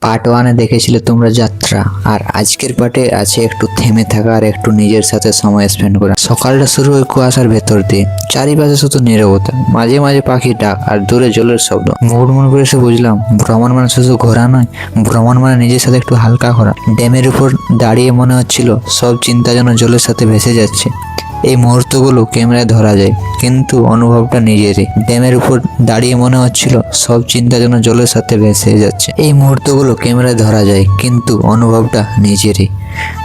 Part ওয়ানে দেখেছিলে তোমরা যাত্রা, আর আজকের পার্টে আছে একটু থেমে থাকা আর একটু নিজের সাথে সময় স্পেন্ড করা। সকালটা শুরু হয় কুয়াশার ভেতর দিয়ে, চারিপাশে শুধু নীরবতা, মাঝে মাঝে পাখির ডাক আর দূরে জলের শব্দ। মুড মনে করে এসে বুঝলাম ভ্রমণ মানে শুধু ঘোরা নয়, ভ্রমণ মানে নিজের সাথে একটু হালকা করা। ড্যামের উপর দাঁড়িয়ে মনে হচ্ছিল সব চিন্তা যেন জলের সাথে ভেসে যাচ্ছে। এই মুহূর্তগুলো ক্যামেরায় ধরা যায়, কিন্তু অনুভবটা নিজেরই। ড্যামের উপর দাঁড়িয়ে মনে হচ্ছিল সব চিন্তা যেন জলের সাথে ভেসে যাচ্ছে। এই মুহূর্তগুলো ক্যামেরায় ধরা যায়, কিন্তু অনুভবটা নিজেরই।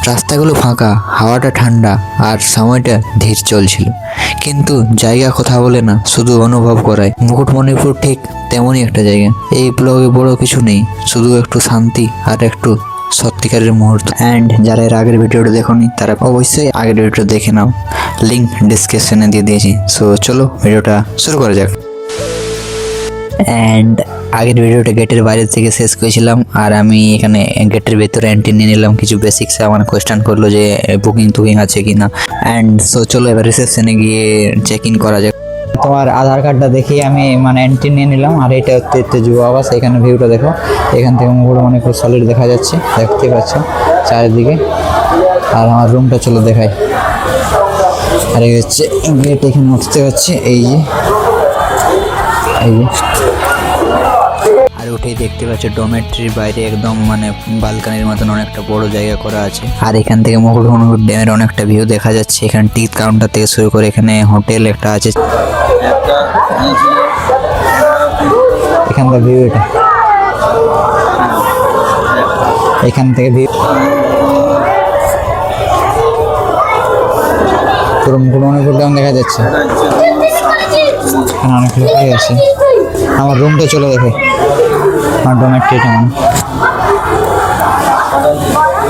রাস্তাগুলো ফাঁকা, হাওয়াটা ঠান্ডা, আর সময়টা ধীর চলছিল, কিন্তু জায়গা কথা বলে না, শুধু অনুভব করায়। মুকুটমণিপুর ঠিক তেমনই একটা জায়গা। এই ব্লগে বড় কিছু নেই, শুধু একটু শান্তি আর একটু সত্যিকারের মুহূর্ত। অ্যান্ড যারা এর আগের ভিডিওটা দেখোনি তারা অবশ্যই আগের ভিডিওটা দেখে নাও, লিঙ্ক ডিসক্রিপশনে দিয়ে দিয়েছি। সো চলো ভিডিওটা শুরু করা যাক। অ্যান্ড আগের ভিডিওটা গেটের বাইরে থেকে শেষ করেছিলাম, আর আমি এখানে গেটের ভেতরে এন্ট্রি নিয়ে নিলাম। কিছু বেসিক্সে আমার কোয়েশ্চেন করলো যে বুকিং আছে কি না। অ্যান্ড সো চলো এবার রিসেপশনে গিয়ে চেক ইন করা যাক। তোমার আধার কার্ডটা দেখিয়ে আমি এন্ট্রি নিয়ে নিলাম। আর এটা হচ্ছে যুব আবাস। এখানে ভিউটা দেখো, এখান থেকে মুকুটমণিপুর সলিড দেখা যাচ্ছে, দেখতে পাচ্ছ চারিদিকে। আর আমার রুমটা চলো দেখাই। আর এই হচ্ছে গেট, এখানে উঠতে হচ্ছে, এই যে আর উঠেই দেখতে পাচ্ছ ডোমেট্রির বাইরে একদম বালকানির মতন অনেকটা বড় জায়গা করা আছে। আর এখান থেকে মুকুটমণিপুর ড্যামের অনেকটা ভিউ দেখা যাচ্ছে। এখানে টিকিট কাউন্টার থেকে শুরু করে এখানে হোটেল একটা আছে। এখানকার ভিউ এটা, এখান থেকে ভিউ পুরো মুকুটমণিপুর ড্যাম দেখা যাচ্ছে। এখানে অনেক লোকই আছে। আমার রুমটা চলে দেখে, আমার ডোমেট্রিটা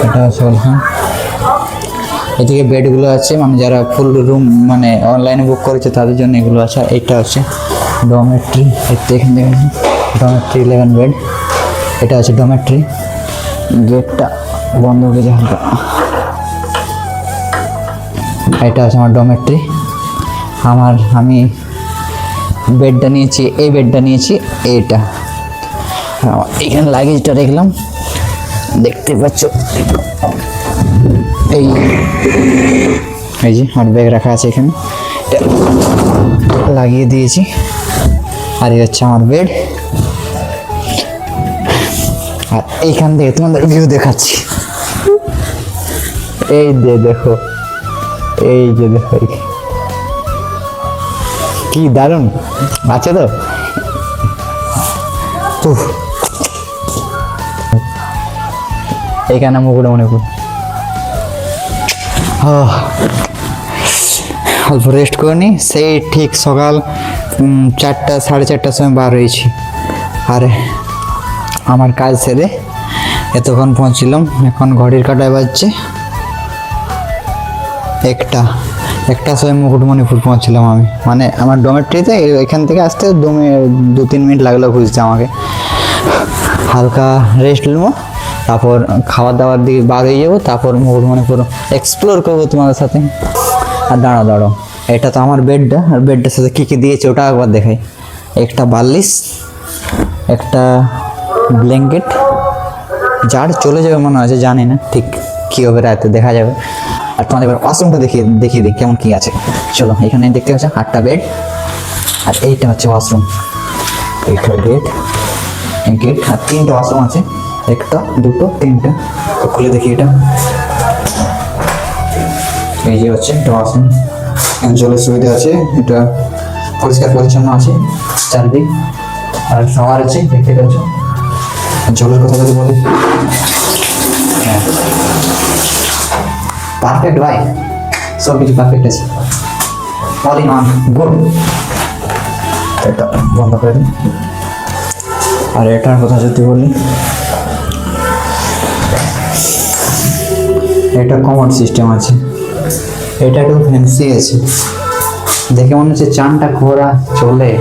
এটা হচ্ছে বলছেন। এদিকে বেডগুলো আছে, যারা ফুল রুম অনলাইনে বুক করেছে তাদের জন্য এগুলো আছে। এটা হচ্ছে ডোমেট্রি, এখান থেকে ডোমেট্রি 11 বেড। এটা হচ্ছে ডোমেট্রি। গেটটা বন্ধ হয়ে যায় হালকা। এটা আছে আমার ডোমেট্রি। আমি বেডটা নিয়েছি, এই বেডটা নিয়েছি, এইটা। এখানে লাগেজটা রাখলাম, দেখতে পাচ্ছ। এই যে আমার ব্যাগ রাখা আছে, এখানে লাগিয়ে দিয়েছি। আর এই হচ্ছে আমার বেড। আর এইখান থেকে তোমাদের ভিউ দেখাচ্ছি। এই যে দেখো, এই যে দেখো, কি দারুণ আছে তো। এখানে মুকুটমণিপুর। অল্প রেস্ট করে নি, সেই ঠিক সকাল 4টা 4:30টার সময় বার হয়েছি। আর আমার কাজ সেরে এতক্ষণ পৌঁছিলাম। এখন ঘড়ির কাঁটায় বাজছে একটা সময় মুকুটমণিপুর পৌঁছলাম আমি। আমার ডোমেট্রিতে এখান থেকে আসতে 2-3 মিনিট লাগলো খুঁজতে আমাকে। হালকা রেস্ট নেবো, তারপর খাবার দাবার দিকে বার হয়ে যাবো, তারপর মুকুটমণিপুর এক্সপ্লোর করবো তোমাদের সাথে। আর দাঁড়াও, এটা তো আমার বেডটা, আর বেডটার সাথে কী কী দিয়েছে ওটা একবার দেখাই। একটা বালিশ, একটা ব্ল্যাঙ্কেট, যার চলে যাবে মনে হচ্ছে, জানি না ঠিক কী হবে, রাতে দেখা যাবে। আর তোমাদের এবার ওয়াশরুমটা দেখিয়ে দিই কেমন কী আছে। চলো, এখানে দেখতে পাচ্ছ 8টা বেড, আর এইটা হচ্ছে ওয়াশরুম। এইটা গেট, আর 3টা ওয়াশরুম আছে, 1টা 2টো 3টা। খুলে দেখি এটা, এই যে হচ্ছে একটা ওয়াশরুম। জলের সুবিধা আছে, এটা পরিষ্কার পরিচ্ছন্ন আছে চারিদিক। আর শাওয়ার আছে, দেখতে পাচ্ছ। জলের কথা যদি বলি, হ্যাঁ পারফেক্ট ভাই, সব কিছু পারফেক্ট আছে, অল ইন ওয়ান, গুড। এটা বন্ধ করে দিন। আর এটার কথা যদি বলি, এটা কমোড সিস্টেম আছে, এটা একটু ফ্যান্সি আছে, দেখে মনে হচ্ছে চানটা খোরা চলে।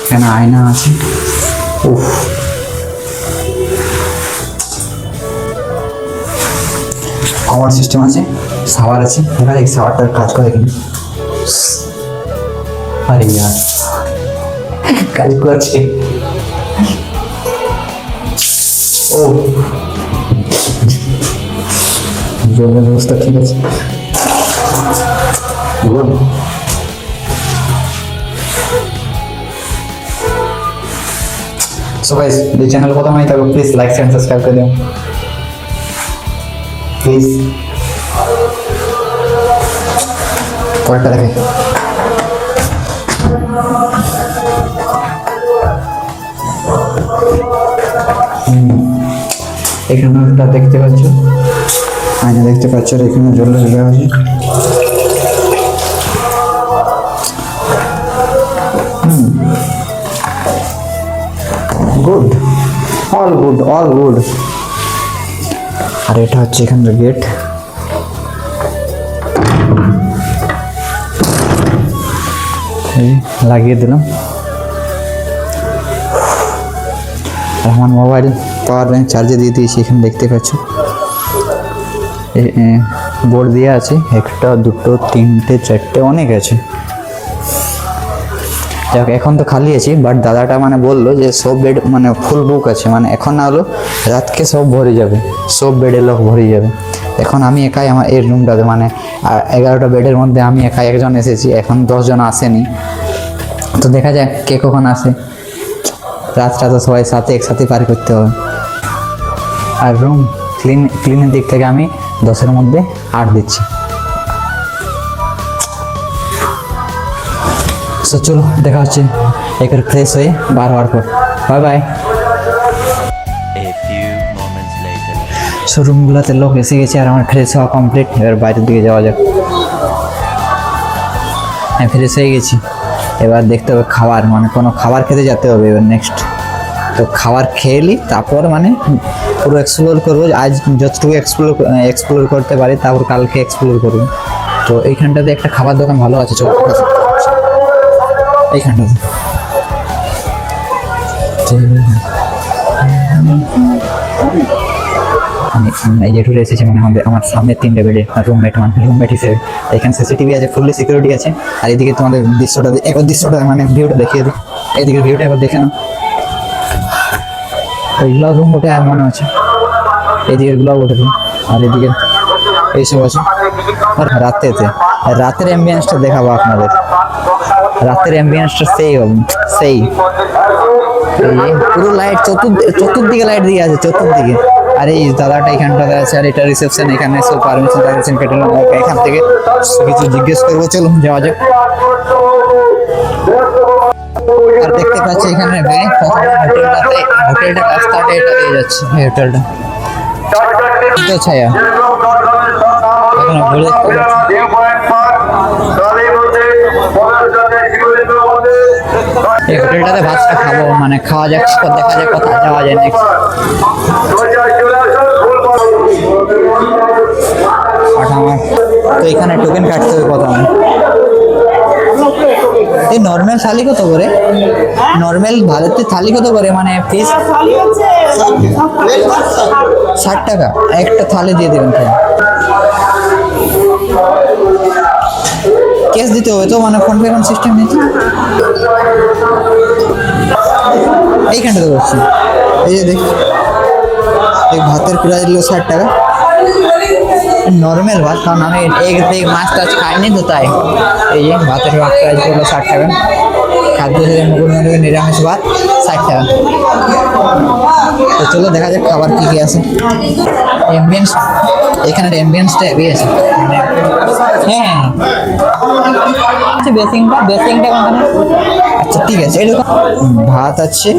এখানে আয়না আছে, উফ। কমোড সিস্টেম আছে, শাওয়ার আছে। দেখা যাক শাওয়ারটার কাজ করে কিনা। আরে ইয়ার, কাজ করছে। ও জলের ব্যবস্থা ঠিক আছে। সো গাইস, এই চ্যানেল প্রথম হয় তবে প্লিজ লাইক এন্ড সাবস্ক্রাইব করে দিও প্লিজ। পরেরটা দেখে এখানে একটা দেখতে পাচ্ছ, আয়না দেখতে পাচ্ছ, আর এখানে জলের দেওয়া আছে। Good, all good, all good. আর এটা হচ্ছে এখানকার গেট। লাগিয়ে দিলাম। আর আমার মোবাইল পাওয়ার ব্যাংক চার্জে দিয়ে দিয়েছি, এখানে দেখতে পাচ্ছ বোর্ড দেওয়া আছে, একটা দুটো তিনটে চারটে অনেক আছে। যাক, এখন তো খালি আছি, বাট দাদাটা মানে বললো যে সব বেড মানে ফুল বুক আছে, মানে এখন না হলো রাতকে সব ভরে যাবে, সব বেডের লোক ভরে যাবে। এখন আমি একাই আমার এই রুমটাতে, মানে 11টা বেডের মধ্যে আমি একাই একজন এসেছি, এখন 10 জন আসেনি। তো দেখা যাক কে কখন আসে, রাতটা তো সবাই সাথে একসাথে পার করতে হবে। আর রুম ক্লিনের দিক থেকে আমি 10-এর মধ্যে 8 দিচ্ছি। তো চলো দেখা হচ্ছে একবার ফ্রেশ হয়ে বার হওয়ার পর। Bye bye. সো রুমগুলোতে লোক এসে গেছে আর আমার ফ্রেশ হওয়া কমপ্লিট। এবার বাইরের দিকে যাওয়া যাক। হ্যাঁ, ফ্রেশ হয়ে গেছি। এবার দেখতে হবে খাবার, মানে কোনো খাবার খেতে যেতে হবে এবার নেক্সট। তো খাবার খেয়ে নিই, তারপর মানে পুরো এক্সপ্লোর করবো। আজ যতটুকু এক্সপ্লোর করতে পারি, তারপর কালকে এক্সপ্লোর করবো। তো এইখানটাতে একটা খাবার দোকান ভালো আছে, চলো এইখানটাতে। আমি এই যেটুকু এসেছি, মানে আমার সামনে 3টে বেডে রুমমেট হিসেবে। এখানে সিসিটিভি আছে, ফুললি সিকিউরিটি আছে। আর এদিকে তোমাদের দৃশ্যটা মানে ভিউটা দেখিয়ে দিই। এদিকে ভিউটা একবার দেখে নাও। এইগুলো রুম ওঠে আর মনে আছে, এদিকে গুলো ওঠে রুম, আর এদিকে এইসব আছে। আর রাতের অ্যাম্বিয়েন্সটা দেখাবো আপনাদের। রাতের অ্যাম্বিয়েন্সটা সেই পুরো লাইট চতুর্দিকে লাইট দিয়ে আছে, চতুর্দিকে। আর এই দাদাটা এখানটাতে আছে, আর এটা রিসেপশন। এখানে সব পারমিশন কেটে এখান থেকে কিছু জিজ্ঞেস করবো, চলো যাওয়া যাক। আর দেখতে পাচ্ছি এখানে হোটেলটা রাস্তাটা এটা দিয়ে যাচ্ছে, হোটেলটা তো ছায়া। এখন ঘুরে এই হোটেলটাতে ভাতটা খাবো, মানে খাওয়া যাক, দেখা যাক কোথায় যাওয়া যায় নেক্সট। তো এখানে টোকেন কাটতে হবে কত? এই নর্মাল থালি কত করে? নর্মাল ভারতের থালি কত করে, মানে পিস 60 টাকা একটা থালি দিয়ে দেবেন। ক্যাশ দিতে হবে তো, মানে ফোন পে কোন সিস্টেম নেই? এইখানটাতে বসছি, এই যে দেখ, এই ভাতের প্রাইস হলো 60 টাকা নর্মাল ভাত, কারণ আমি এই মাছ টাছ খাইনি তো, তাই এই যে ভাতের ভাত প্রাইস হলো 60 টাকা। খাদ্য মুখোমুখি নিরামিষ ভাত 60 টাকা। তো চলো দেখা যাক খাবার কী কী আছে। অ্যাম্বিয়েন্স, এখানের অ্যাম্বিয়েন্সটা হেভি আছে। হ্যাঁ বেসিংটা কোনখানে? আচ্ছা ঠিক আছে, এরকম ভাত আছে,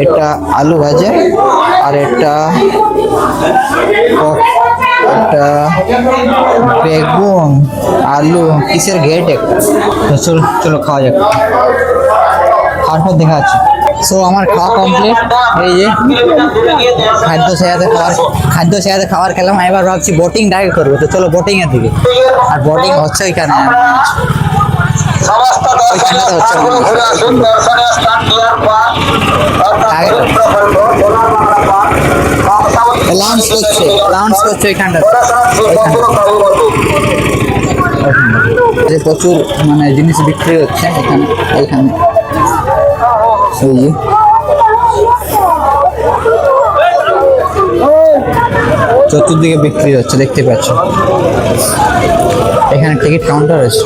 এটা আলু ভাজা, আর এটা বেগুন আলু কিসের ঘেট একটা। চলো খাওয়া যাক, খাওয়ার পর দেখা যাচ্ছে। সো আমার খাওয়া কমপ্লিট। এই যে খাদ্য সেয়াতে খাবার খেলাম। এবার ভাবছি বোটিং ডাইভ করবো, তো চলো বোটিং এর দিকে। আর বোটিং হচ্ছে ওইখানে, লাউঞ্জ করছে ওইখানটা। প্রচুর মানে জিনিস বিক্রি হচ্ছে এখানে। এই যে চতুর্দিকে বিক্রি হচ্ছে, দেখতে পাচ্ছ। এখানে টিকিট কাউন্টার আছে।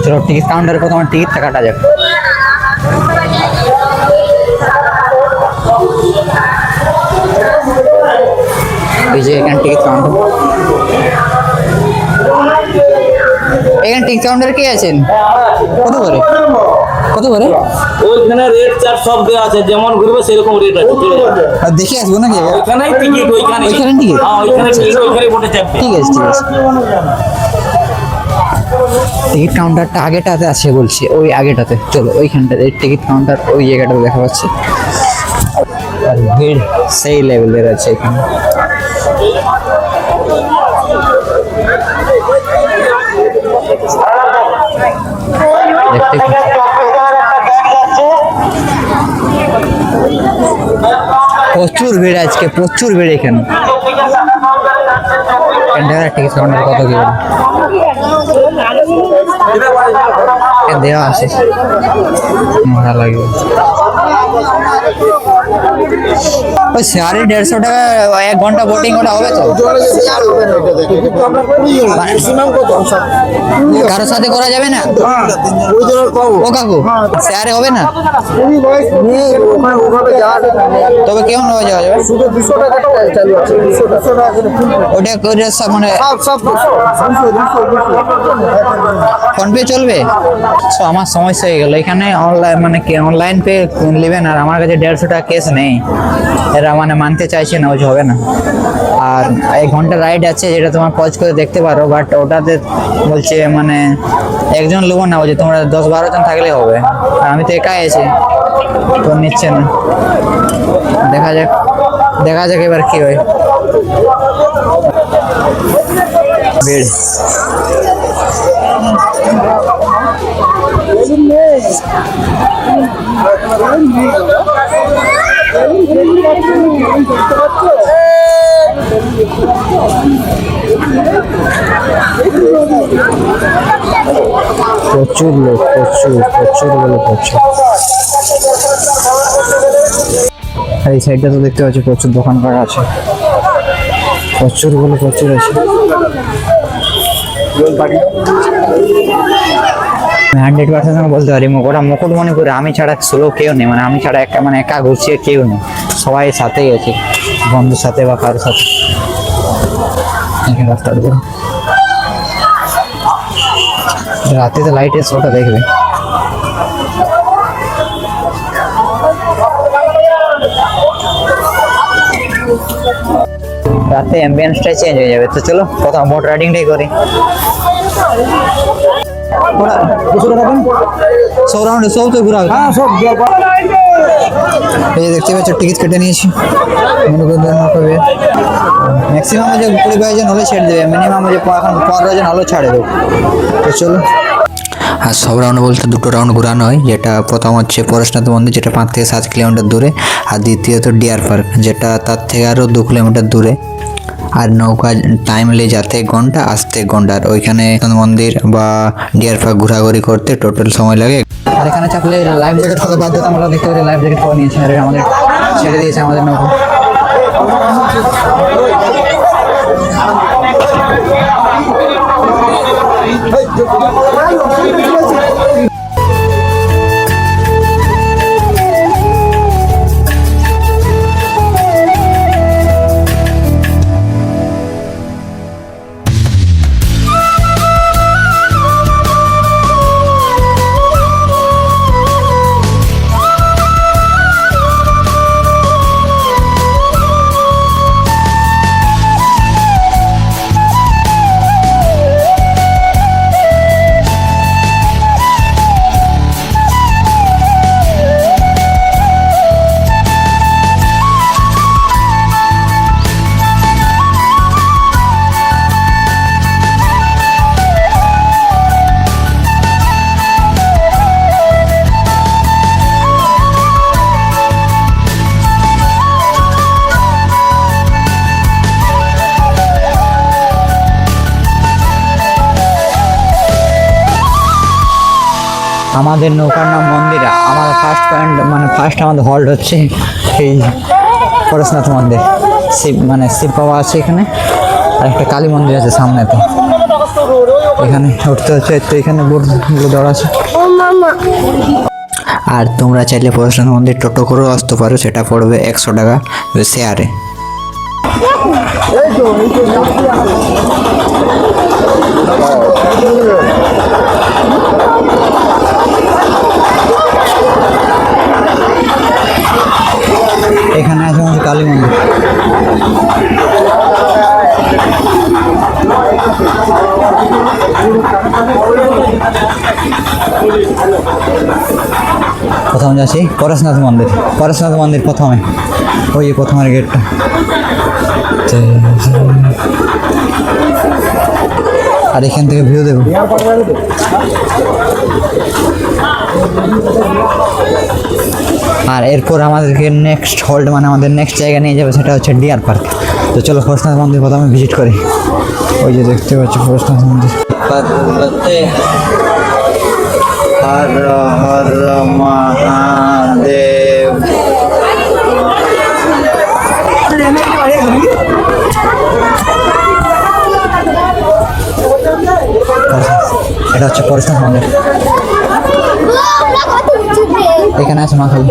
চলো টিকিট কাউন্টারে প্রথমে টিকিটটা কাটা যাক। এই যে এখানে টিকিট কাউন্টার, এখানে টিকিট কাউন্টারে কে আছেন? কত করে ওইখানে রেট চার্ট সব দেওয়া আছে, যেমন ঘুরবে সেরকম রেট আছে। আর দেখে আসবো নাকি? ওইখানেই টিকিট, ওইখানে টিকিট? হ্যাঁ ওইখানে টিকিট, ওইখানে বটে চাপবে। ঠিক আছে। টিকিট কাউন্টারটা আগেটাতে আছে বলছি, ওই আগেটাতে। চলো ওইখানটাতে টিকিট কাউন্টার, ওই জায়গাটাতে দেখা পাচ্ছি। আর ভিড় সেই লেভেলের আছে এখানে। দেখতে প্রচুর ভিড় আজকে, প্রচুর ভিড় এখানে। টিকিট কাউন্টার কত কি দেওয়া আছে, ভালো লাগে। ওই 150 টাকা 1 ঘন্টা বোটিং, ওটা হবে তো? কারোর সাথে করা যাবে না? ও কাকু শেয়ারে হবে না? তবে কেমন ভাবে যাওয়া যাবে? ওটা করে সব মানে ফোন পে চলবে? তো আমার সমস্যা হয়ে গেল এখানে। অনলাইন মানে কি অনলাইন পে নেবেন, আর আমার কাছে 150 টাকা ক্যাশ নেই। এরা মানে মানতে চাইছে না, ওই হবে না। আর 1 ঘন্টা রাইড আছে, যেটা তোমার পজ করে দেখতে পারো, বাট ওটাতে বলছে মানে একজন লোক না, বলছে তোমরা 10-12 জন থাকলে হবে। আর আমি তো একাই আছি, তো নিচ্ছে না। দেখা যাক এবার কি হয়। ভিড় প্রচুর লোক, প্রচুর বলে প্রচুর। আর এই সাইডটা তো দেখতে পাচ্ছি প্রচুর দোকানপাট আছে, প্রচুর বলে প্রচুর আছে। 100% বলতে পারি ওটা মুকুটমণিপুরে আমি ছাড়া সোলো কেউ নেই, মানে আমি ছাড়া একা ঘুরছি কেউ নেই, সবাই সাথেই আছে, বন্ধুর সাথে বা কারোর সাথে। এখানে রাস্তার উপর রাতে তো লাইটের শোটা দেখবে। রাতে অ্যাম্বিয়েন্সটাই চেঞ্জ হয়ে যাবে। তো চলো প্রথম বোট রাইডিংটাই করি। এই দেখতে পাচ্ছ টিকিট কেটে নিয়েছি। ম্যাক্সিমাম যে 20-22 জন হলে ছেড়ে দেবে, মিনিমাম যে এখন 15 জন হলেও ছাড়ে দেবো। তো চলো। আর সব রাউন্ড বলতে 2টো রাউন্ড ঘোরানো হয়, যেটা প্রথম হচ্ছে পরেশনাথ মন্দির, যেটা 5 থেকে 7 কিলোমিটার দূরে, আর দ্বিতীয়ত ডিয়ার পার্ক, যেটা তার থেকে আরও 2 কিলোমিটার দূরে। আর নৌকা টাইম লেগে যাতে 1 ঘন্টা, আসতে 1 ঘন্টা। আর ওইখানে মন্দির বা ডিয়ার পার্ক ঘোরাঘুরি করতে টোটাল সময় লাগে। আর এখানে চাপলে লাইফ জ্যাকেট থাকা বাধ্যতামূলক, দেখতে পাচ্ছি লাইফ জ্যাকেট পরে নিয়েছে, আর আমাদের ছেড়ে দিয়েছে আমাদের নৌকা। আমাদের নৌকার নাম মন্দিরা। আমাদের ফার্স্ট পয়েন্ট মানে ফার্স্ট আমাদের হল্ট হচ্ছে এই পরশনাথ মন্দির, শিব বাবা আছে এখানে, আর একটা কালী মন্দির আছে সামনেতে। এখানে উঠতে হচ্ছে, তো এখানে বোর্ডগুলো দেওয়া আছে। আর তোমরা চাইলে পরশুরাম মন্দির টোটো করেও আসতে পারো, সেটা পড়বে 100 টাকা শেয়ারে। এখানে আছে আমাদের কালী মন্দির। প্রথমে যাচ্ছি পরশনাথ মন্দির। পরশনাথ মন্দির প্রথমে, ওই যে প্রথমের গেটটা। আর এখান থেকে ভিউ দেবো। আর এরপর আমাদেরকে নেক্সট হল্ট আমাদের নেক্সট জায়গা নিয়ে যাবে, সেটা হচ্ছে ডিয়ার পার্ক। তো চলো পরশনাথ মন্দির প্রথমে ভিজিট করি। ওই যে দেখতে পাচ্ছি পরশনাথ মন্দির। হর হর মহাদেব। এটা হচ্ছে পরশনাথ মন্দির। এখানে আছে মা কালী।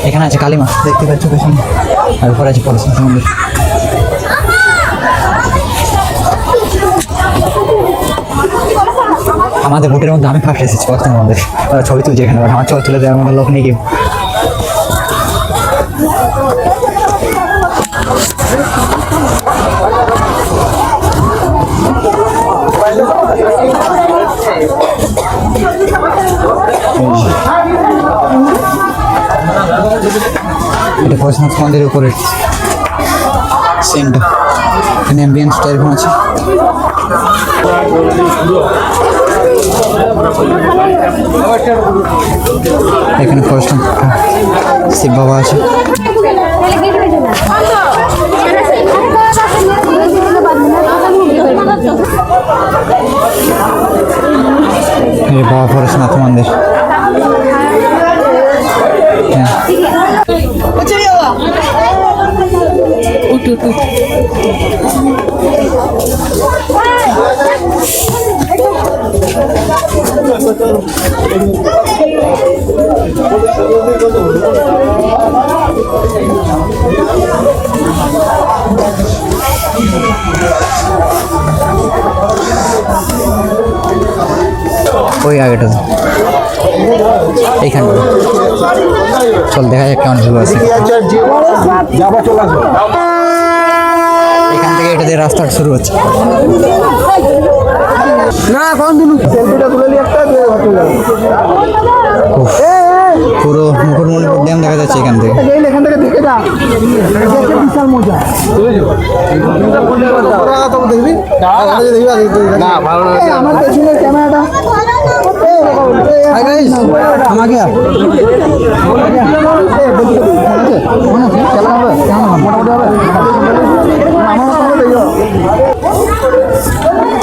এখানে আছে কালী মা, দেখতে পাচ্ছ পেছনে। আর উপরে আছে পরশনাথ মন্দির। আমাদের বুটের মধ্যে আমি ফার্স্ট এসেছি পরশনাথ মন্দির। ওরা ছবি তুলছে এখানে, আমার ছবি তুলে দেওয়ার মতো লোক নেই কেউ। এটা পরশনাথ মন্দিরের উপরে সিনটা। এখানে অ্যাম্বিয়েন্সটা এরকম আছে। এখানে পরশনাথ শিব বাবা আছে। এই বাবা পরশনাথ মন্দির। ওই আগেটা এইখানে চল দেখা যাক কেমন ভিউ আছে। এখান থেকে এটা দিয়ে রাস্তা শুরু হচ্ছে। না কোন দিন সেলফিটা তুলে নিয়ে একটা পুরো মুকুটমণিপুর ড্যাম দেখা যাচ্ছে এখান থেকে। এখান থেকে দেখে যা, বিশাল মজা। দেখবি না ভালো আমার পেছনে ক্যামেরাটা আমাকে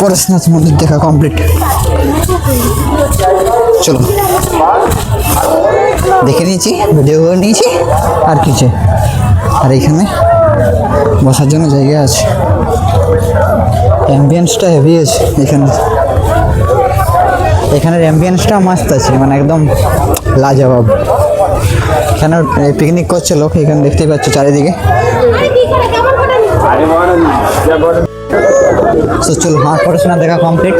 পরশনাথ মন্দির দেখা কমপ্লিট। চলো দেখে নিয়েছি, ভিডিও করে নিয়েছি, আর কিছু। আর এখানে বসার জন্য জায়গা আছে, অ্যাম্বিয়েন্সটা হেভি আছে এখানে। এখানের অ্যাম্বিয়েন্সটা মস্ত আছে, একদম লাজবাব। এখানে পিকনিক করছে লোক, এখানে দেখতেই পাচ্ছ চারিদিকে। তো চলো আমার পড়াশোনা দেখা কমপ্লিট,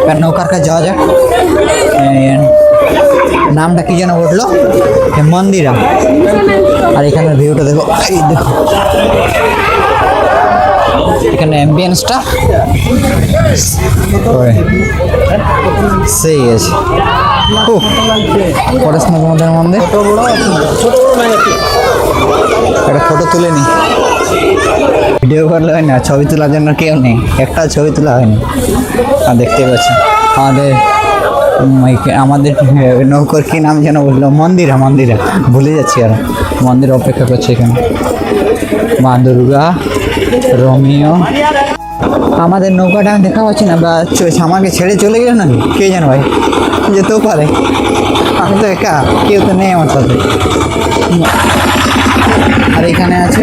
এবার নৌকার কাছে যাওয়া যাক। নামটা কি যেন উঠলো, মন্দিরা। আর এখানের ভিউটা দেখো, এই দেখো এখানে অ্যাম্বিয়েন্সটা সেই আছে। ও পরশনাথ মন্দির একটা ফটো তুলে নি, ভিডিও করলে হয় না, ছবি তোলার জন্য কেউ নেই, একটা ছবি তোলা হয়নি। আর দেখতে পাচ্ছি আমাদের নৌকর কি নাম যেন বললো, মন্দিরা ভুলে যাচ্ছি। আর মন্দির অপেক্ষা করছে এখানে মা দুর্গা, রোমিও। আমাদের নৌকাটা আমি দেখা পাচ্ছি না, বা আমাকে ছেড়ে চলে গেল না, কে জানো ভাই, যেতেও পারে। আমি তো একা, কেউ তো নেই আমার সাথে। আর এখানে আছে,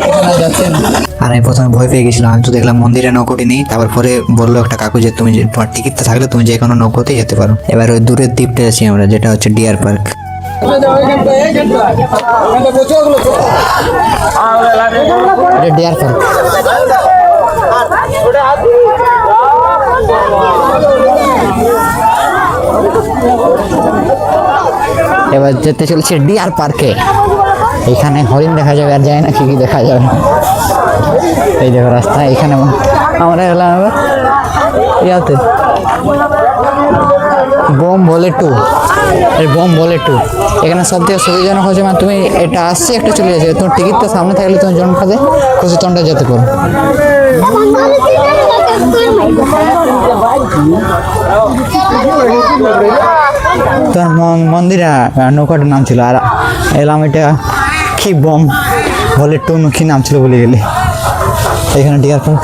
এখানে যাচ্ছে না। আর আমি প্রথমে ভয় পেয়ে গেছিলাম, আমি তো দেখলাম মন্দিরে নৌকোটি নেই। তারপর পরে বললো একটা কাকু যে তুমি তোমার টিকিটটা থাকলে তুমি যে কোনো নৌকোতেই যেতে পারো। এবার ওই দূরের দ্বীপটা আছি আমরা, যেটা হচ্ছে ডিয়ার পার্ক। এটা ডিয়ার পার্ক। এবার যেতে চলেছে ডিয়ার পার্কে। এখানে হরিণ দেখা যাবে, আর যায় না কি কি দেখা যাবে। এই দেখো রাস্তা, এখানে আমরা এলাম এবার ইয়াতে বোম ভোলে 2, এই বোম ভোলে 2। এখানে সব থেকে সুবিধাজনক হচ্ছে মানে তুমি এটা আসছে একটা চলে যাচ্ছে, তোমার টিকিটটা সামনে থাকলে তুমি জনটাতে খুশি তন্ডা যেতে পারো। তোমার মন্দিরে নৌকাটার নাম ছিল, আর এলাম এটা কি বোম ভোলে 2 কি নাম ছিল বলে গেলে। এখানে ডিয়ার পার্ক।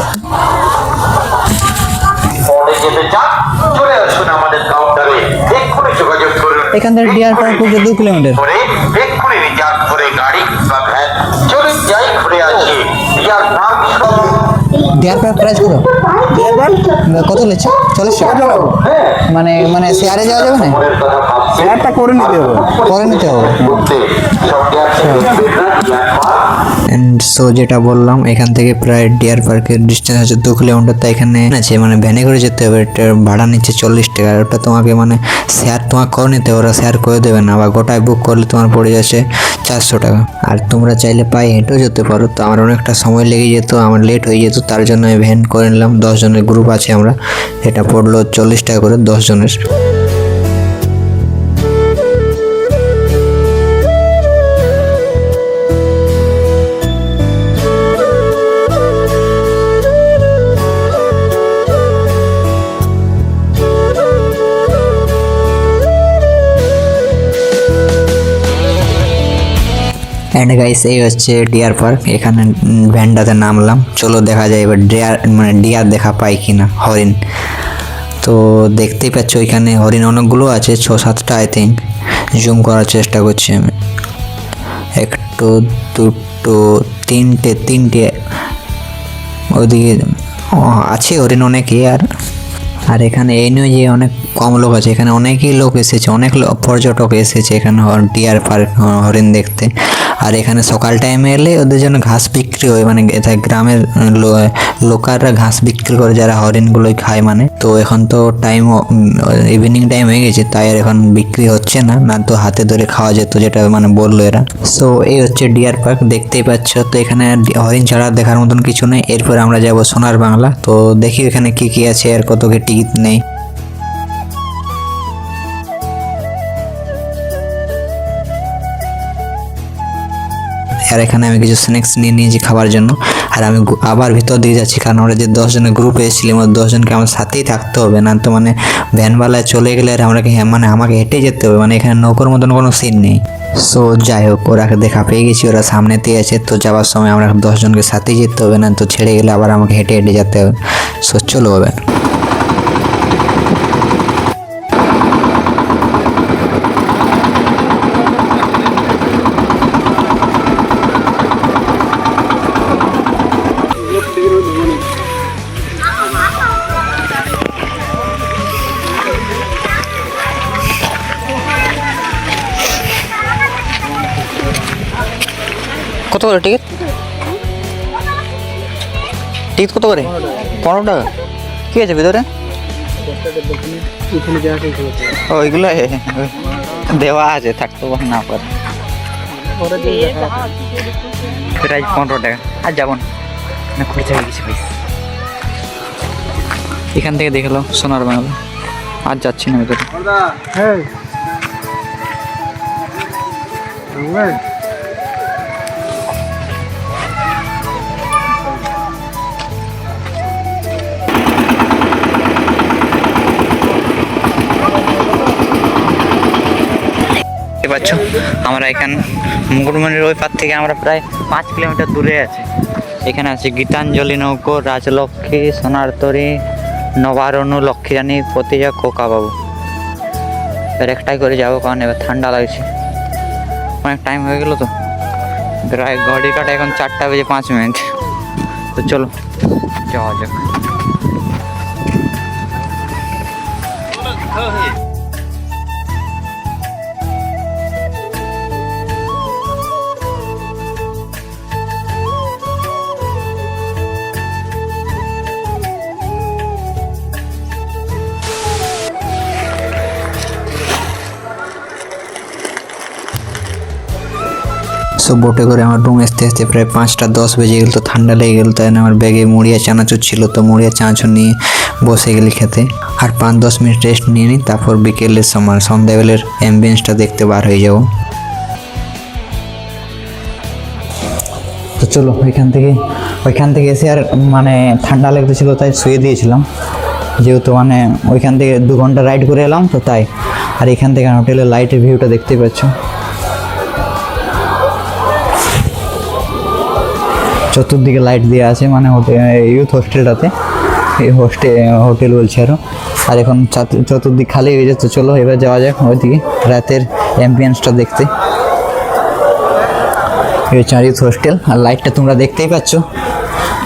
চলে আসুন আমাদের কাউন্টারে, এক্ষুনি যোগাযোগ করুন। এখান থেকে ডিয়ার পার্ক হচ্ছে 2 কিলোমিটার। এক্ষুনি রিজার্ভ করে গাড়ি বা ভ্যান চলে যাই, ঘুরে আসি deer park. Deer park price কত? কত লেছে? 40 টাকা। মানে মানে শেয়ারে যাওয়া যাবে না? শেয়ারটা করে নিতে হবে, করে নিতে হবে। অ্যান্ড সো যেটা বললাম, এখান থেকে প্রায় ডিয়ার পার্কের ডিস্টেন্স আছে 2 কিলোমিটার। তাই এখানে আছে মানে ভ্যানে করে যেতে হবে। এটার ভাড়া নিচ্ছে 40 টাকা। আর ওটা তোমাকে মানে শেয়ার তোমাকে করে নিতে হবে, ওরা শেয়ার করে দেবে না। বা গোটায় বুক করলে তোমার পড়ে যাচ্ছে 400 টাকা। আর তোমরা চাইলে পায়ে হেঁটেও যেতে পারো। তো আমার অনেকটা সময় লেগে যেত, আমার লেট হয়ে যেত, তার জন্য আমি ভ্যান করে নিলাম। 10 জনের গ্রুপ আছে আমরা, এটা পড়লো 40 টাকা করে 10 জনের। অ্যান্ড গাইস, এই হচ্ছে ডিয়ার পার্ক। এখানে ভ্যানটাতে নামলাম, চলো দেখা যায় এবার ডিয়ার দেখা পাই কিনা, হরিণ। তো দেখতেই পাচ্ছ এখানে হরিণ অনেকগুলো আছে, 6-7টা আই থিঙ্ক। জুম করার চেষ্টা করছি আমি, একটু, দুটো, তিনটে ওইদিকে আছে হরিণ অনেকই। আর এখানে এই নয় যে অনেক কম লোক আছে, এখানে অনেকই লোক এসেছে, অনেক পর্যটক এসেছে এখানে ডিয়ার পার্ক হরিণ দেখতে। আর এখানে সকাল টাইমে এলে ওদের জন্য ঘাস বিক্রি হয়, মানে এটা গ্রামের লোকাররা ঘাস বিক্রি করে যারা হরিণগুলোই খায় মানে। তো এখন তো টাইম ইভিনিং টাইম হয়ে গেছে, তাই আর এখন বিক্রি হচ্ছে না, না তো হাতে ধরে খাওয়া যেত, যেটা মানে বললো এরা। সো এই হচ্ছে ডিয়ার পার্ক, দেখতেই পাচ্ছ। তো এখানে হরিণ ছাড়া দেখার মতন কিছু নেই। এরপর আমরা যাব সোনার বাংলা। তো দেখি এখানে কি কি আছে আর কত কি টিকিট নেই। আর এখানে আমি কিছু স্ন্যাক্স নিয়ে নিয়েছি খাবার জন্য। আর আমি আবার ভিতর দিয়ে যাচ্ছি, কারণ ওরা যে 10 জনের গ্রুপে এসেছিলাম, ওই 10 জনকে আমার সাথেই থাকতে হবে, না তো মানে ভ্যানওয়ালায় চলে গেলে আর আমাকে হেঁটে যেতে হবে, মানে এখানে নৌকোর মতন কোনো সিন নেই। সো যাই হোক, ওরা দেখা পেয়ে গেছি, ওরা সামনেতেই আছে। তো যাওয়ার সময় আমরা 10 জনকে সাথেই যেতে হবে, না তো ছেড়ে গেলে আবার আমাকে হেঁটে হেঁটে যেতে হবে। সো চলো হবে। কত করে টিকিট? টিকিট কত করে? 15 টাকা। কি আছে ভিতরে? ওইগুলো দেওয়া আছে, থাকতো না পারে। প্রাইস 15 টাকা। আর যাবো না, খরচা হয়ে গেছে ভাই। এখান থেকে দেখলো সোনার বাংলা, আর যাচ্ছি না ভিতরে। পাচ্ছ আমরা এখান মুকুটমণির ওই পার থেকে আমরা প্রায় 5 কিলোমিটার দূরে আছি। এখানে আছে গীতাঞ্জলি নৌকো, রাজলক্ষ্মী, সোনারতরী, নবারণু, লক্ষ্মীরানী, প্রতিজা, খোকাবাবু। এবার একটাই করে যাবো, কারণ এবার ঠান্ডা লাগছে, অনেক টাইম হয়ে গেল তো। প্রায় ঘড়ি কাটা এখন 4:05। তো চলো যাওয়া যাক। সো বোটে করে আমার রুম আসতে আসতে প্রায় 5:10 বেজে গেল। তো ঠান্ডা লেগে গেল, তাই আমার ব্যাগে মুড়িয়া চানাচুর ছিল, তো মুড়িয়া চানাচুর নিয়ে বসে গেলি খেতে। আর 5-10 মিনিট রেস্ট নিয়ে নিই, তারপর বিকেলের সময় সন্ধ্যাবেলের অ্যাম্বিয়েন্সটা দেখতে বার হয়ে যাব। তো চলো ওইখান থেকে এসে আর মানে ঠান্ডা লাগতেছিল, তাই শুয়ে দিয়েছিলাম। যেহেতু মানে ওইখান থেকে 2 ঘন্টা রাইড করে এলাম, তো তাই। আর এখান থেকে হোটেলের লাইটের ভিউটা দেখতেই পাচ্ছ। চতুর্দিকে লাইট দেওয়া আছে, মানে ইউথ হোস্টেলটাতে, এই হোটেল বলছে আরও। আর এখন চতুর্দিক খালি হয়ে যাচ্ছে। চলো এবার যাওয়া যাক ওইদিকে রাতের অ্যাম্বিয়েন্সটা দেখতে। এই হচ্ছে ইউথ হোস্টেল, আর লাইটটা তোমরা দেখতেই পাচ্ছ।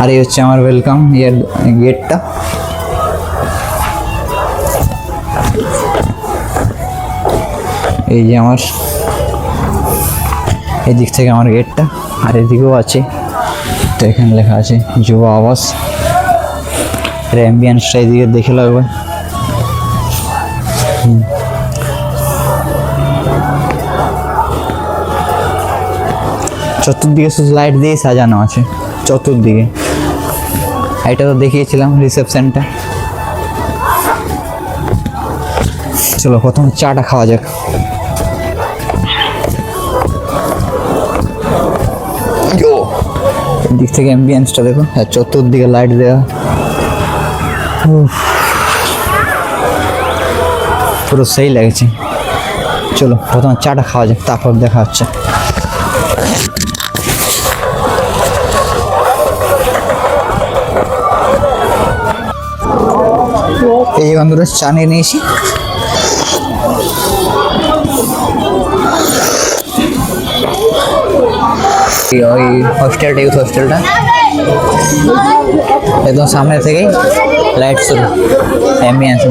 আর এই হচ্ছে আমার ওয়েলকাম ইয়ার গেটটা। এই যে আমার এই দিক থেকে আমার গেটটা, আর এদিকেও আছে। তো এখানে লেখা আছে যুব আবাস। অ্যাম্বিয়েন্সটা এদিকে দেখে লাগবে। চতুর্দিকে শুধু লাইট দিয়ে সাজানো আছে চতুর্দিকে। এটা তো দেখিয়েছিলাম রিসেপশনটা। চলো প্রথমে চাটা খাওয়া যাক। দিক থেকে অ্যাম্বিয়েন্সটা দেখো, আর চতুর্দিকে লাইট দেওয়া, পুরো সেই লাগছে। চলো প্রথমে চাটা খাওয়া যাক, তারপর দেখা হচ্ছে। এই বন্ধুরা চা নিয়ে নিয়েছি। ওই হোস্টেলটা, ইউথ হোস্টেলটা একদম সামনে থেকেই লাইট শুরু, অ্যাম্বিয়েন্স।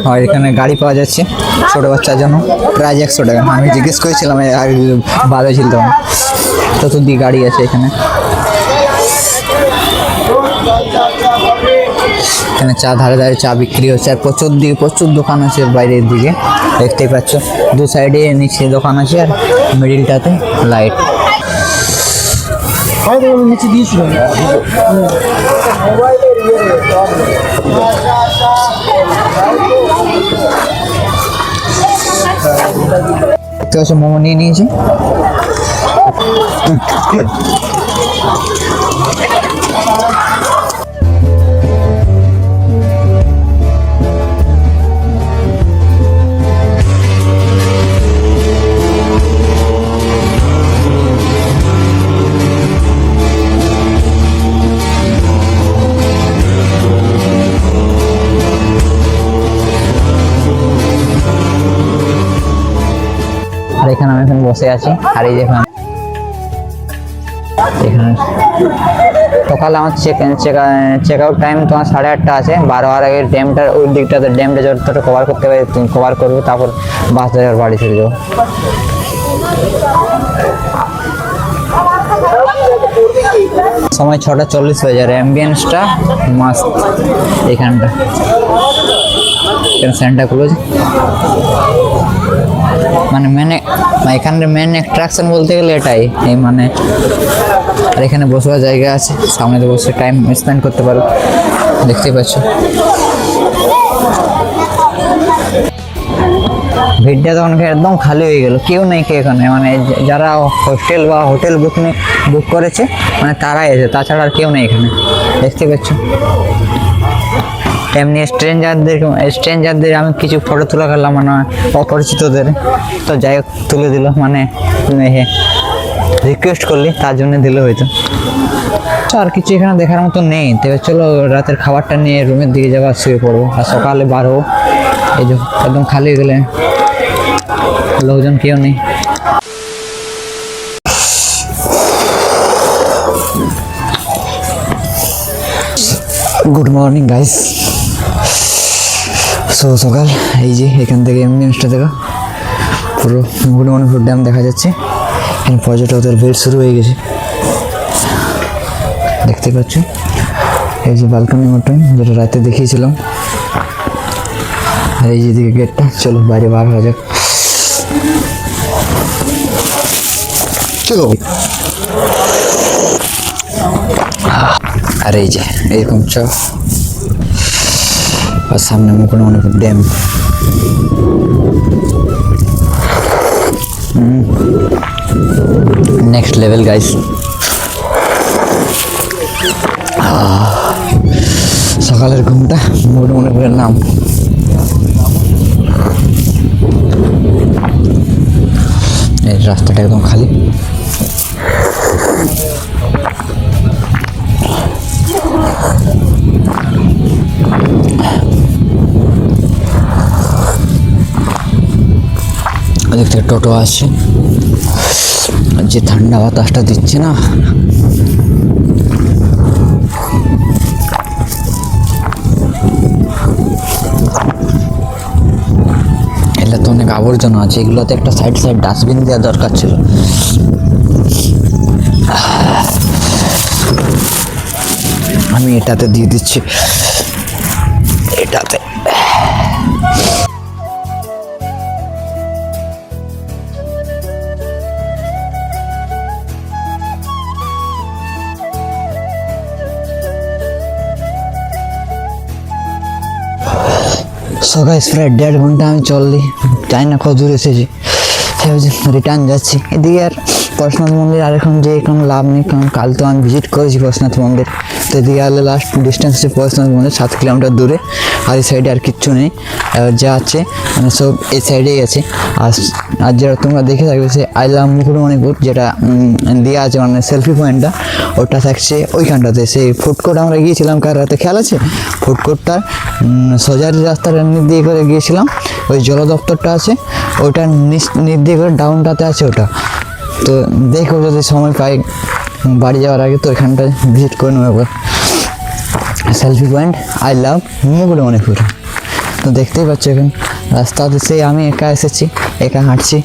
আর এখানে গাড়ি পাওয়া যাচ্ছে ছোটো বাচ্চার জন্য, প্রায় 100 টাকা। আমি জিজ্ঞেস করেছিলাম আর ভালো ছিল তখন। চতুর্দিকে গাড়ি আছে এখানে। এখানে ধারে ধারে চা বিক্রি হচ্ছে, আর প্রচুর দোকান আছে বাইরের দিকে, দেখতেই পাচ্ছ। 2 সাইডে নিচে দোকান আছে, আর মিডিলটাতে লাইট। নিচে দিয়েছিল দেখতে পাচ্ছ, মোমো নিয়ে নিয়েছি। আর এখানে আমি এখন বসে আছি। আর এই দেখুন এখানে সকালে আমার চেক আউট টাইম তোমার 8:30 আছে। 12 আর আগে ড্যামটার ওই দিকটাতে, ড্যামটা যতটা কভার করতে পারি কভার করবো, তারপর বাস ধরে বাড়ি চলে যাবো। সময় 6:40 হয়ে যায়। অ্যাম্বিয়েন্সটা মাস্ট এখানটা, সেন্টার ক্লোজ। মানে এখানের মেন অ্যাট্রাকশন বলতে গেলে এটাই, এই মানে। আর এখানে বসবার জায়গা আছে, সামনে বসে টাইম স্পেন্ড করতে পারো, দেখতে পাচ্ছ। ভিড়টা তখন একদম খালি হয়ে গেল, কেউ নেই কে এখানে। মানে যারা হোস্টেল বা হোটেল বুক করেছে, মানে তারাই আছে, তাছাড়া আর কেউ নেই এখানে, দেখতে পাচ্ছ। এমনি স্ট্রেঞ্জারদের আমি কিছু ফটো তোলা করলাম মানে অপরিচিতদের, তো যাই হোক তুলে দিল, মানে রিকোয়েস্ট করলি তার জন্য দিল হয়তো। তো আর কিছু এখানে দেখার মতো নেই, তবে চলো রাতের খাবারটা নিয়ে রুমের দিকে যাবো, শুয়ে পড়বো, আর সকালে বার হবো। এই যে একদম খালি হয়ে গেলে, লোকজন কেউ নেই। Good morning guys. সকাল, এই যে এখান থেকে এমনি জিনিসটা দেখো, পুরো মুকুটমণিপুর ড্যাম দেখা যাচ্ছে। এখানে পর্যটকদের ভিড় শুরু হয়ে গেছে, দেখতে পাচ্ছ। এই যে বালকনি মতন যেটা রাতে দেখিয়েছিলাম, আর এই যে দিকে গেটটা। চলো বাইরে বার হওয়া যাক, চলো। আর এই যে এরকম চক, আর সামনে Mukutmanipur dam. Next level guys. সকালের ঘুমটা মুকুটমণিপুরের নাম। এই রাস্তাটা একদম খালি। ওদিক থেকে টোটো আসছে, যে ঠান্ডা বাতাসটা দিচ্ছে না, এগুলো তো অনেক আবর্জনা আছে, এগুলোতে একটা সাইড ডাস্টবিন দেওয়া দরকার ছিল। আমি এটাতে দিয়ে দিচ্ছি, এটাতে। সো গাইস প্রায় 1.5 ঘন্টা আমি চললি, জানি না কত দূর এসেছি, রিটার্ন যাচ্ছি। এদিকে আর পরশুনাথ মন্দির আর এখন যে কোনো লাভ নেই, কারণ কাল তো আমি ভিজিট করেছি পরশুনাথ মন্দির। তো এদিকে আলে লাস্ট ডিস্টেন্স হচ্ছে পরশুনাথ মন্দির, 7 কিলোমিটার দূরে। আর এই সাইডে আর কিচ্ছু নেই, এবার যা আছে মানে সব এই সাইডেই আছে। আর যেটা তোমরা দেখে থাকবে সে আই লাভ মুকুটমণিপুর যেটা দেওয়া আছে, মানে সেলফি পয়েন্টটা, ওটা থাকছে ওইখানটাতে। সেই ফুড কোর্ট আমরা গিয়েছিলাম, কার রাতে খেয়াল আছে? ফুড কোর্টটার সোজারি রাস্তার নিচ দিয়ে করে গিয়েছিলাম, ওই জল দপ্তরটা আছে ওইটার নিচ দিয়ে করে ডাউনটাতে আছে ওটা। তো দেখো যদি সময় পাই বাড়ি যাওয়ার আগে, তো এখানটায় ভিজিট করে নেবো একবার। Selfie point I love Mukutmanipur. তো দেখতেই পাচ্ছ এখন রাস্তাতে সেই আমি একা এসেছি, একা হাঁটছি,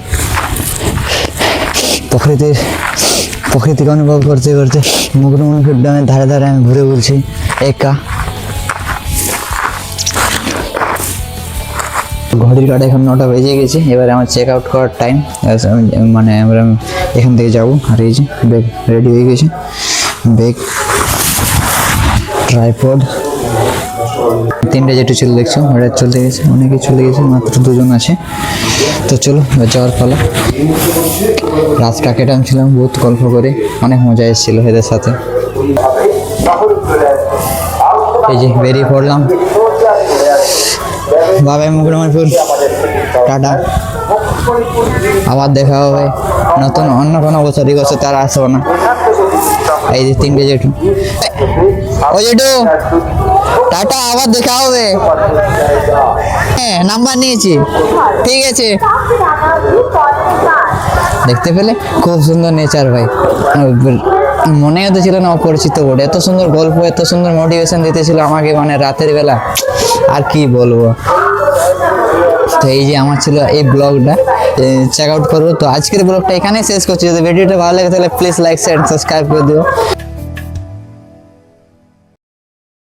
প্রকৃতিকে অনুভব করতে করতে মুকুটমণিপুর ড্যামের ধারে ধারে আমি ঘুরে ঘুরছি একা। ঘড়ির কাটা এখন 9টা বেজে গেছে, এবারে আমার চেক আউট করার টাইম, মানে এবার আমি এখান থেকে যাবো। আর এই যে ব্যাগ রেডি হয়ে গেছে, ব্যাগ, ট্রাইপড, 3টে যেটু ছিল দেখছো ওটা চলে গেছে, অনেকেই চলে গেছে, মাত্র 2জন আছে। তো চলো এবার যাওয়ার পালা। রাতটা কেটাচ্ছিলাম বহুত গল্প করে, অনেক মজা এসেছিলো এদের সাথে। এই যে বেরিয়ে পড়লাম, বাবাই মুকুটমণিপুর, টাটা, আবার দেখা হবে নতুন অন্য কোনো বছর বছর তারা আসবো না। এই যে 3টে জেঠু, ও জেঠু টাটা, আবার দেখা হবে। হ্যাঁ নাম্বার নিয়েছি, ঠিক আছে। দেখতে পেলে খুব সুন্দর নেচার ভাই, মনে হতে ছিল না অপরিচিত বোর্ড, এত সুন্দর গল্প, এত সুন্দর মোটিভেশন দিতেছিল আমাকে, মানে রাতের বেলা আর কি বলবো। তো এই যে আমার ছিল এই ব্লগটা, চেক আউট করবো। তো আজকের ব্লগটা এখানেই শেষ করছি। যদি ভিডিওটা ভালো লাগে তাহলে প্লিজ লাইক, শেয়ার, সাবস্ক্রাইব করে দিও।